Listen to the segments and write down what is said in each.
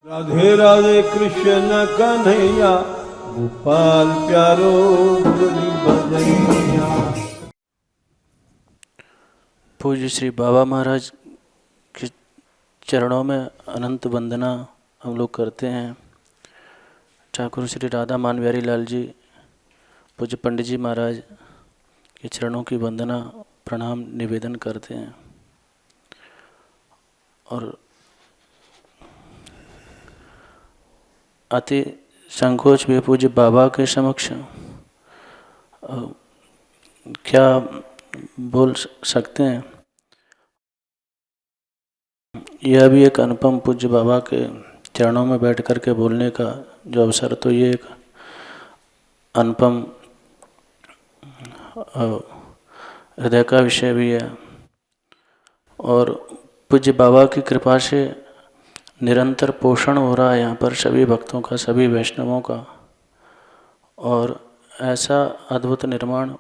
राधे राधे कृष्ण कन्हैया, गोपाल प्यारो मुरली बजैया। पूज्य श्री बाबा महाराज के चरणों में अनंत वंदना हम लोग करते हैं। ठाकुर श्री राधा मानविहारी लाल जी, पूज्य पंडित जी महाराज के चरणों की वंदना प्रणाम निवेदन करते हैं। और अति संकोच भी पूज्य बाबा के समक्ष क्या बोल सकते हैं। यह भी एक अनुपम पूज्य बाबा के चरणों में बैठ कर के बोलने का जो अवसर, तो ये एक अनुपम हृदय का विषय भी है। और पूज्य बाबा की कृपा से निरंतर पोषण हो रहा है यहाँ पर सभी भक्तों का, सभी वैष्णवों का। और ऐसा अद्भुत निर्माण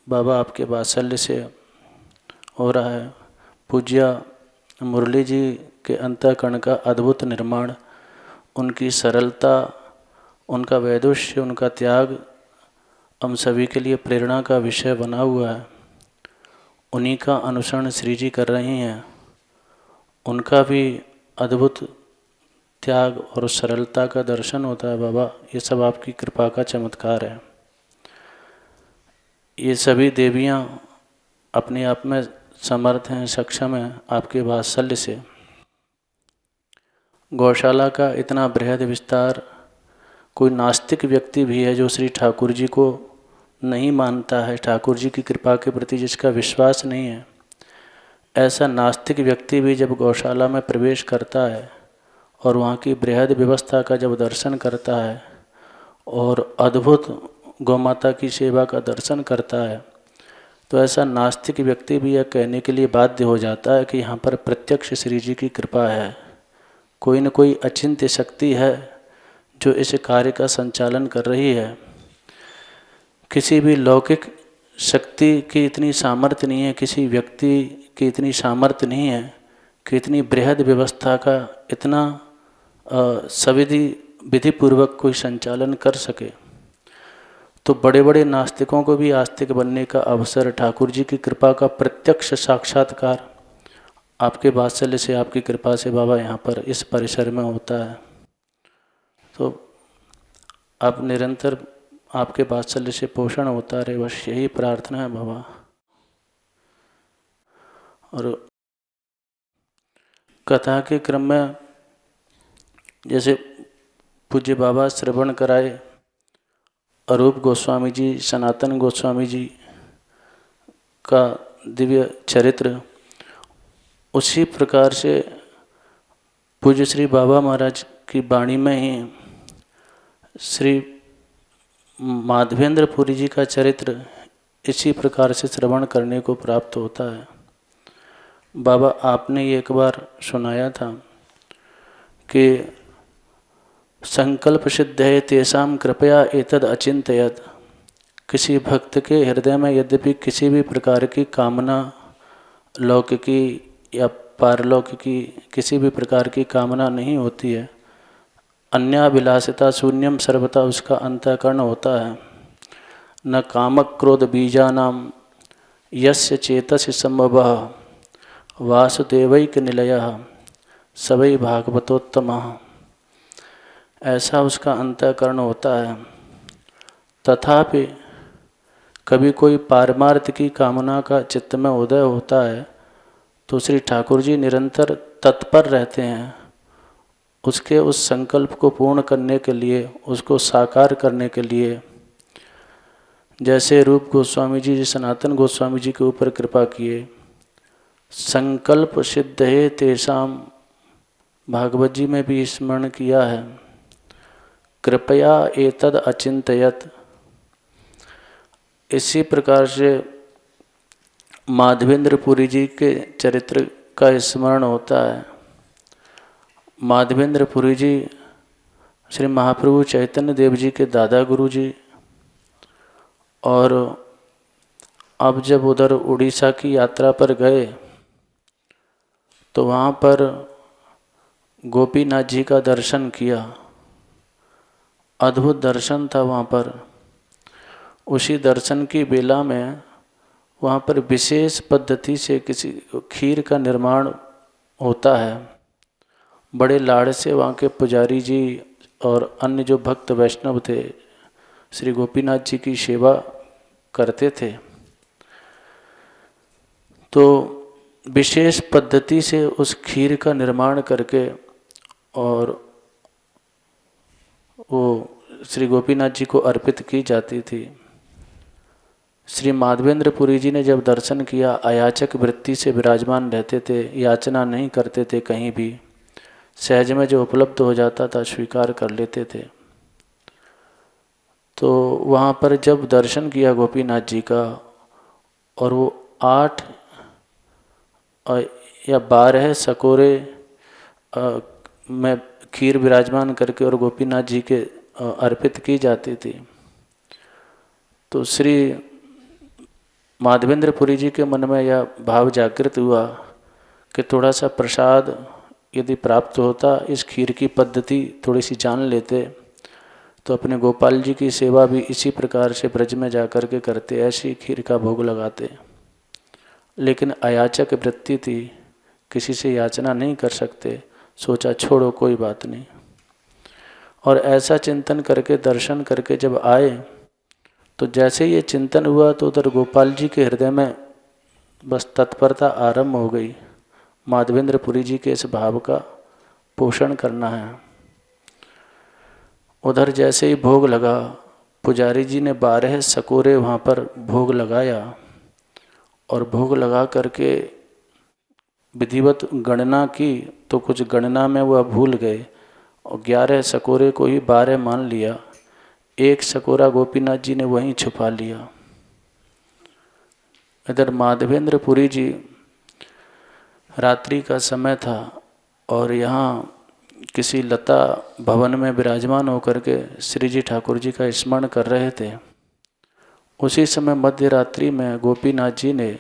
बाबा आपके वात्सल्य से हो रहा है। पूज्य मुरली जी के अंतःकरण का अद्भुत निर्माण, उनकी सरलता, उनका वैदुष्य, उनका त्याग हम सभी के लिए प्रेरणा का विषय बना हुआ है। उन्हीं का अनुसरण श्री जी कर रही हैं। उनका भी अद्भुत त्याग और सरलता का दर्शन होता है। बाबा, ये सब आपकी कृपा का चमत्कार है। ये सभी देवियाँ अपने आप में समर्थ हैं, सक्षम हैं आपके वात्सल्य से। गौशाला का इतना बृहद विस्तार, कोई नास्तिक व्यक्ति भी है जो श्री ठाकुर जी को नहीं मानता है, ठाकुर जी की कृपा के प्रति जिसका विश्वास नहीं है, ऐसा नास्तिक व्यक्ति भी जब गौशाला में प्रवेश करता है और वहाँ की बृहद व्यवस्था का जब दर्शन करता है और अद्भुत गौमाता की सेवा का दर्शन करता है, तो ऐसा नास्तिक व्यक्ति भी यह कहने के लिए बाध्य हो जाता है कि यहाँ पर प्रत्यक्ष श्री जी की कृपा है। कोई न कोई अचिंत्य शक्ति है जो इस कार्य का संचालन कर रही है। किसी भी लौकिक शक्ति की इतनी सामर्थ्य नहीं है, किसी व्यक्ति की इतनी सामर्थ्य नहीं है कि इतनी बृहद व्यवस्था का इतना सविधि विधिपूर्वक कोई संचालन कर सके। तो बड़े बड़े नास्तिकों को भी आस्तिक बनने का अवसर, ठाकुर जी की कृपा का प्रत्यक्ष साक्षात्कार आपके वात्सल्य से, आपकी कृपा से बाबा यहाँ पर इस परिसर में होता है। तो आप निरंतर आपके वात्सल्य से पोषण होता रहे, बस यही प्रार्थना है बाबा। और कथा के क्रम में जैसे पूज्य बाबा श्रवण कराए अरूप गोस्वामी जी, सनातन गोस्वामी जी का दिव्य चरित्र, उसी प्रकार से पूज्य श्री बाबा महाराज की वाणी में ही श्री माधवेंद्र पुरी जी का चरित्र इसी प्रकार से श्रवण करने को प्राप्त होता है। बाबा, आपने ये एक बार सुनाया था कि संकल्प सिद्ध है तेषाम कृपया एतद अचिंतयत। किसी भक्त के हृदय में यद्यपि किसी भी प्रकार की कामना, लौकिकी या पारलौकिकी, किसी भी प्रकार की कामना नहीं होती है, अन्याभिलाषिता शून्यम सर्वथा उसका अंतःकरण होता है। न कामक क्रोध बीजानाम यस्य चेतसि संभवः वासुदेवैक निलयः सवै भागवतोत्तमः। ऐसा उसका अंतःकरण होता है। तथापि कभी कोई पारमार्थ की कामना का चित्त में उदय होता है तो श्री ठाकुर जी निरंतर तत्पर रहते हैं उसके उस संकल्प को पूर्ण करने के लिए, उसको साकार करने के लिए। जैसे रूप गोस्वामी जी, सनातन गोस्वामी जी के ऊपर कृपा किए, संकल्प सिद्ध है तेषाम, भागवत जी में भी स्मरण किया है, कृपया एतद अचिंतयत। इसी प्रकार से माधवेंद्र पुरी जी के चरित्र का स्मरण होता है। माधवेंद्र पुरी जी श्री महाप्रभु चैतन्य देव जी के दादा गुरु जी, और अब जब उधर उड़ीसा की यात्रा पर गए तो वहाँ पर गोपीनाथ जी का दर्शन किया। अद्भुत दर्शन था वहाँ पर। उसी दर्शन की बेला में वहाँ पर विशेष पद्धति से किसी खीर का निर्माण होता है। बड़े लाड़ से वहाँ के पुजारी जी और अन्य जो भक्त वैष्णव थे श्री गोपीनाथ जी की सेवा करते थे। तो विशेष पद्धति से उस खीर का निर्माण करके और वो श्री गोपीनाथ जी को अर्पित की जाती थी। श्री माधवेंद्र पुरी जी ने जब दर्शन किया, अयाचक वृत्ति से विराजमान रहते थे, याचना नहीं करते थे, कहीं भी सहज में जो उपलब्ध हो जाता था स्वीकार कर लेते थे। तो वहाँ पर जब दर्शन किया गोपीनाथ जी का और वो 8 या 12 सकोरे में खीर विराजमान करके और गोपीनाथ जी के अर्पित की जाती थी, तो श्री माधवेंद्र पुरी जी के मन में यह भाव जागृत हुआ कि थोड़ा सा प्रसाद यदि प्राप्त होता, इस खीर की पद्धति थोड़ी सी जान लेते तो अपने गोपाल जी की सेवा भी इसी प्रकार से ब्रज में जाकर के करते, ऐसी खीर का भोग लगाते। लेकिन अयाचक वृत्ति थी, किसी से याचना नहीं कर सकते। सोचा छोड़ो कोई बात नहीं। और ऐसा चिंतन करके दर्शन करके जब आए तो जैसे ये चिंतन हुआ तो उधर गोपाल जी के हृदय में बस तत्परता आरंभ हो गई। माधवेंद्र पुरी जी के इस भाव का पोषण करना है। उधर जैसे ही भोग लगा, पुजारी जी ने 12 सकोरे वहाँ पर भोग लगाया और भोग लगा करके विधिवत गणना की तो कुछ गणना में वह भूल गए और 11 सकोरे को ही 12 मान लिया। 1 सकोरा गोपीनाथ जी ने वहीं छुपा लिया। इधर माधवेंद्र पुरी जी, रात्रि का समय था और यहाँ किसी लता भवन में विराजमान होकर के श्री जी ठाकुर जी का स्मरण कर रहे थे। उसी समय मध्य रात्रि में गोपीनाथ जी ने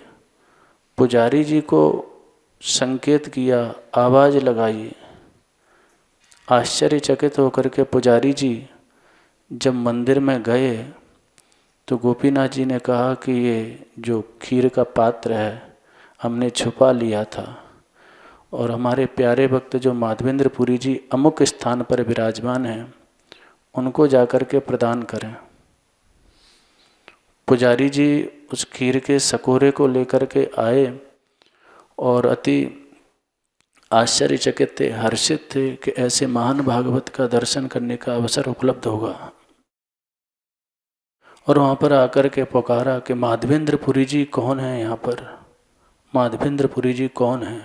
पुजारी जी को संकेत किया, आवाज़ लगाई। आश्चर्यचकित होकर के पुजारी जी जब मंदिर में गए तो गोपीनाथ जी ने कहा कि ये जो खीर का पात्र है हमने छुपा लिया था और हमारे प्यारे भक्त जो माधवेंद्र पुरी जी अमुक स्थान पर विराजमान हैं उनको जाकर के प्रदान करें। पुजारी जी उस खीर के सकोरे को लेकर के आए और अति आश्चर्यचकित थे, हर्षित थे कि ऐसे महान भागवत का दर्शन करने का अवसर उपलब्ध होगा। और वहाँ पर आकर के पुकारा कि माधवेंद्र पुरी जी कौन है यहाँ पर, माधवेंद्र पुरी जी कौन है।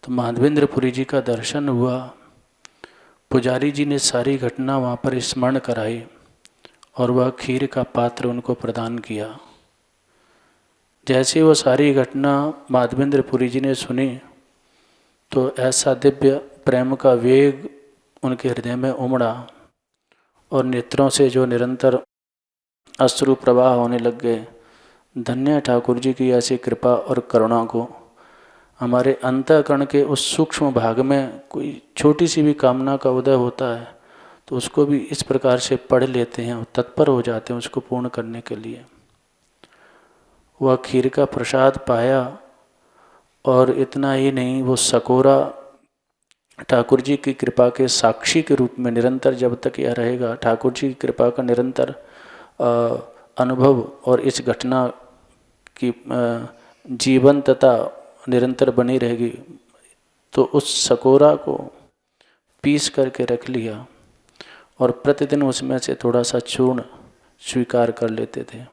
तो माधवेंद्र पुरी जी का दर्शन हुआ। पुजारी जी ने सारी घटना वहाँ पर स्मरण कराई और वह खीर का पात्र उनको प्रदान किया। जैसे वो सारी घटना माधवेंद्र पुरी जी ने सुनी तो ऐसा दिव्य प्रेम का वेग उनके हृदय में उमड़ा और नेत्रों से जो निरंतर अश्रु प्रवाह होने लग गए। धन्य ठाकुर जी की ऐसी कृपा और करुणा को। हमारे अंतःकरण के उस सूक्ष्म भाग में कोई छोटी सी भी कामना का उदय होता है तो उसको भी इस प्रकार से पढ़ लेते हैं और तत्पर हो जाते हैं उसको पूर्ण करने के लिए। वह खीर का प्रसाद पाया और इतना ही नहीं, वो सकोरा ठाकुर जी की कृपा के साक्षी के रूप में निरंतर जब तक यह रहेगा, ठाकुर जी की कृपा का निरंतर अनुभव और इस घटना की जीवंतता निरंतर बनी रहेगी। तो उस सकोरा को पीस करके रख लिया और प्रतिदिन उसमें से थोड़ा सा चूर्ण स्वीकार कर लेते थे।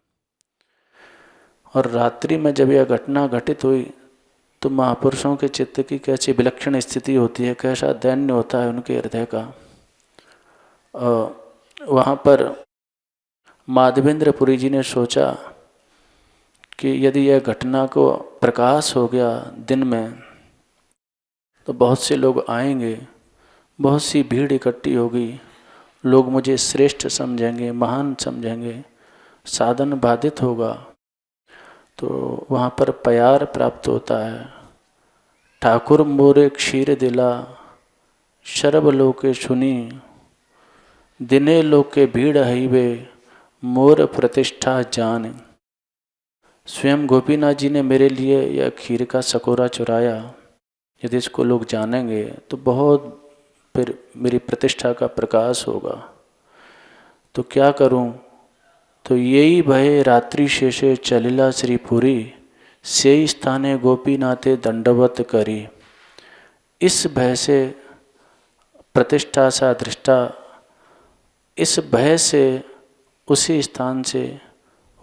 और रात्रि में जब यह घटना घटित हुई तो महापुरुषों के चित्त की कैसी विलक्षण स्थिति होती है, कैसा दैन्य होता है उनके हृदय का। वहाँ पर माधवेंद्र पुरी जी ने सोचा कि यदि यह घटना को प्रकाश हो गया दिन में तो बहुत से लोग आएंगे, बहुत सी भीड़ इकट्ठी होगी, लोग मुझे श्रेष्ठ समझेंगे, महान समझेंगे, साधन बाधित होगा। तो वहाँ पर प्यार प्राप्त होता है। ठाकुर मोरे क्षीर दिला शरब लोके सुनी दिने लोके भीड़ हईवे मोर प्रतिष्ठा जान। स्वयं गोपीनाथ जी ने मेरे लिए यह खीर का सकोरा चुराया, यदि इसको लोग जानेंगे तो बहुत फिर मेरी प्रतिष्ठा का प्रकाश होगा। तो क्या करूं? तो यही भय रात्रि शेषे चलिला श्रीपुरी से स्थाने गोपीनाथे दंडवत करी। इस भय से प्रतिष्ठा सा दृष्टा, इस भय से उसी स्थान से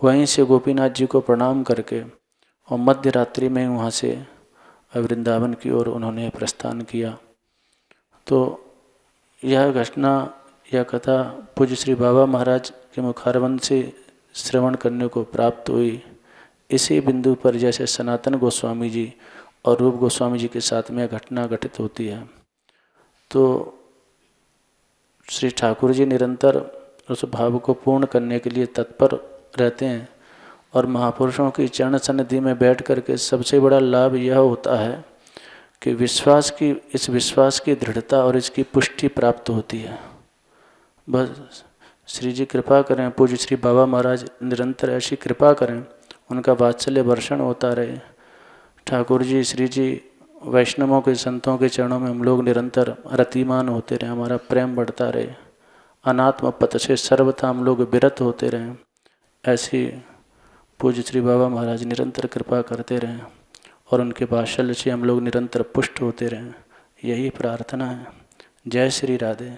वहीं से गोपीनाथ जी को प्रणाम करके और मध्य रात्रि में वहाँ से वृंदावन की ओर उन्होंने प्रस्थान किया। तो यह घटना, यह कथा पूज्य श्री बाबा महाराज के मुखारबंद से श्रवण करने को प्राप्त हुई। इसी बिंदु पर जैसे सनातन गोस्वामी जी और रूप गोस्वामी जी के साथ में घटना घटित होती है, तो श्री ठाकुर जी निरंतर उस भाव को पूर्ण करने के लिए तत्पर रहते हैं। और महापुरुषों की चरण सन्निधि में बैठ करके सबसे बड़ा लाभ यह होता है कि इस विश्वास की दृढ़ता और इसकी पुष्टि प्राप्त होती है। बस श्री जी कृपा करें, पूज्य श्री बाबा महाराज निरंतर ऐसी कृपा करें, उनका वात्सल्य वर्षण होता रहे। ठाकुर जी, श्री जी, वैष्णवों के संतों के चरणों में हम लोग निरंतर रतिमान होते रहें, हमारा प्रेम बढ़ता रहे, अनात्म पथ से सर्वथा हम लोग विरत होते रहें। ऐसी पूज्य श्री बाबा महाराज निरंतर कृपा करते रहें और उनके वात्सल्य से हम लोग निरंतर पुष्ट होते रहें, यही प्रार्थना है। जय श्री राधे।